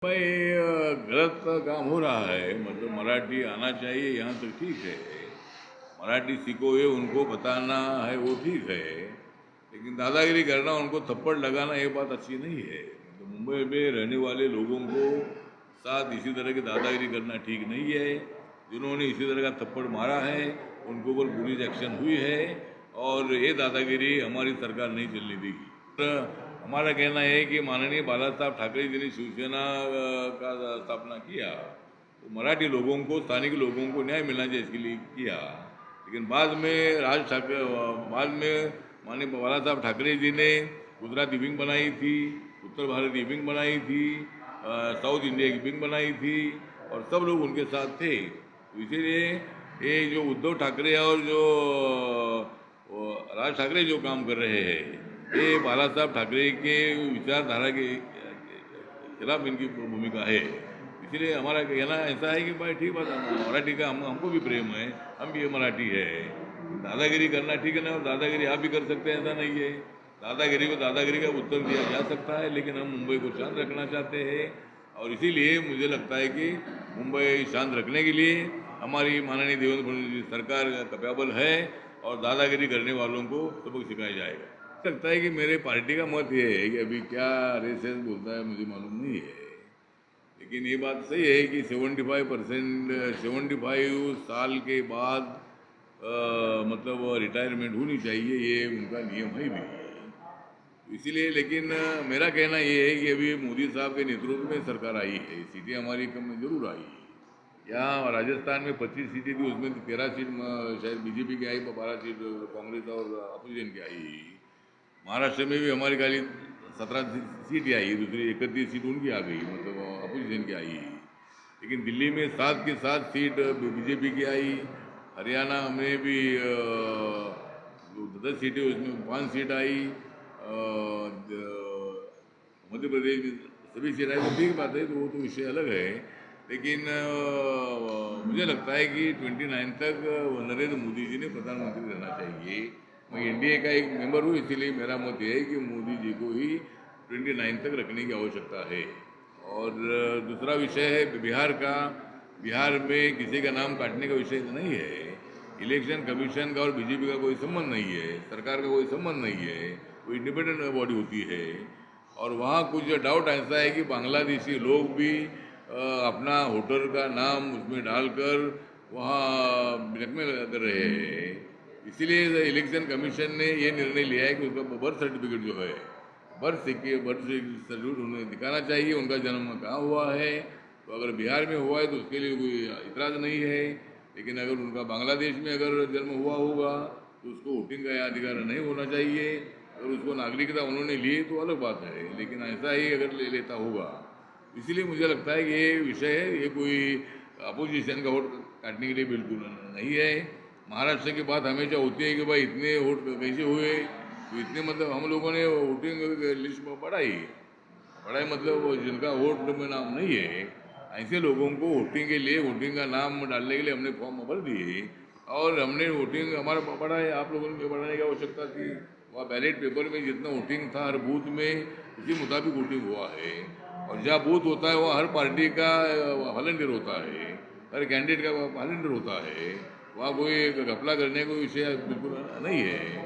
भाई गलत काम हो रहा है। मतलब मराठी आना चाहिए, यहाँ तक ठीक है। मराठी सीखो ये उनको बताना है, वो ठीक है। लेकिन दादागिरी करना, उनको थप्पड़ लगाना, ये बात अच्छी नहीं है। मतलब मुंबई में रहने वाले लोगों को साथ इसी तरह की दादागिरी करना ठीक नहीं है। जिन्होंने इसी तरह का थप्पड़ मारा है उनको ऊपर पुलिस एक्शन हुई है, और ये दादागिरी हमारी सरकार नहीं चलने देगी। हमारा कहना है कि माननीय बाला साहब ठाकरे जी ने शिवसेना का स्थापना किया, तो मराठी लोगों को, स्थानिक लोगों को न्याय मिलना चाहिए, इसके लिए किया। लेकिन बाद में बाद में माननीय बाला साहब ठाकरे जी ने गुजराती विंग बनाई थी, उत्तर भारतीय विंग बनाई थी, साउथ इंडिया की विंग बनाई थी, और सब लोग उनके साथ थे। तो इसीलिए ये जो उद्धव ठाकरे और जो राज ठाकरे जो काम कर रहे हैं, ये बाला साहब ठाकरे के विचारधारा के खिलाफ इनकी भूमिका है। इसलिए हमारा कहना ऐसा है कि भाई ठीक बात है, मराठी का हमको भी प्रेम है, हम भी मराठी है। दादागिरी करना ठीक है ना, और दादागिरी आप भी कर सकते हैं, ऐसा नहीं है। दादागिरी को दादागिरी का उत्तर दिया जा सकता है, लेकिन हम मुंबई को शांत रखना चाहते हैं। और इसीलिए मुझे लगता है कि मुंबई शांत रखने के लिए हमारी माननीय देवेंद्र फडणवीस जी सरकार कैपेबल है, और दादागिरी करने वालों को सबक सिखाया जाएगा। लगता है कि मेरे पार्टी का मत ये है कि अभी क्या रेस बोलता है मुझे मालूम नहीं है, लेकिन ये बात सही है कि 75 साल के बाद मतलब रिटायरमेंट होनी चाहिए, ये उनका नियम है भी। इसीलिए लेकिन मेरा कहना ये है कि अभी मोदी साहब के नेतृत्व में सरकार आई है, सीटें हमारी कम जरूर आई। यहाँ राजस्थान में 25 सीटें थी, उसमें 13 सीट शायद बीजेपी की आई, 12 सीट कांग्रेस और अपोजिशन की आई। महाराष्ट्र में भी हमारी खाली 17 सीट आई, दूसरी 31 सीट उनकी आ गई, मतलब अपोजिशन की आई। लेकिन दिल्ली में 7 की 7 सीट बीजेपी की आई। हरियाणा में भी 10 सीटें, उसमें 5 सीट आई। मध्य प्रदेश में सभी सीट आई, तो ठीक बात है, तो वो तो विषय अलग है। लेकिन मुझे लगता है कि 29 तक नरेंद्र मोदी जी ने प्रधानमंत्री रहना चाहिए। मैं एनडीए का एक मेंबर हूँ, इसीलिए मेरा मत यह है कि मोदी जी को ही 29 तक रखने की आवश्यकता है। और दूसरा विषय है बिहार का। बिहार में किसी का नाम काटने का विषय तो नहीं है। इलेक्शन कमीशन का और बीजेपी का कोई संबंध नहीं है, सरकार का कोई संबंध नहीं है, वो इंडिपेंडेंट बॉडी होती है। और वहाँ कुछ डाउट ऐसा है कि बांग्लादेशी लोग भी अपना वोटर का नाम उसमें डालकर वहाँ ब्लैकमेल कर रहे हैं। इसीलिए इलेक्शन कमीशन ने ये निर्णय लिया है कि उसका बर्थ सर्टिफिकेट जो है, बर्थ सर्टिफिकेट उन्हें दिखाना चाहिए, उनका जन्म कहाँ हुआ है। तो अगर बिहार में हुआ है तो उसके लिए कोई इतराज़ नहीं है। लेकिन अगर उनका बांग्लादेश में अगर जन्म हुआ होगा तो उसको वोटिंग का अधिकार नहीं होना चाहिए। अगर उसको नागरिकता उन्होंने ली तो अलग बात है, लेकिन ऐसा ही अगर ले लेता होगा। इसीलिए मुझे लगता है कि ये विषय है, ये कोई अपोजिशन का वोट काटने के लिए बिल्कुल नहीं है। महाराष्ट्र की बात हमेशा होती है कि भाई इतने वोट कैसे हुए, तो इतने मतलब हम लोगों ने वोटिंग लिस्ट में पढ़ाई मतलब जिनका वोट में नाम नहीं है, ऐसे लोगों को वोटिंग के लिए, वोटिंग का नाम डालने के लिए हमने फॉर्म भर दिए, और हमने वोटिंग हमारा पढ़ा है। आप लोगों ने बढ़ाने की आवश्यकता थी। वहाँ बैलेट पेपर में जितना वोटिंग था हर बूथ में, उसी मुताबिक वोटिंग हुआ है। और जहाँ बूथ होता है वहाँ हर पार्टी का वॉलंटियर होता है, हर कैंडिडेट का वॉलंटियर होता है। वहाँ कोई घपला करने को विषय बिल्कुल नहीं है।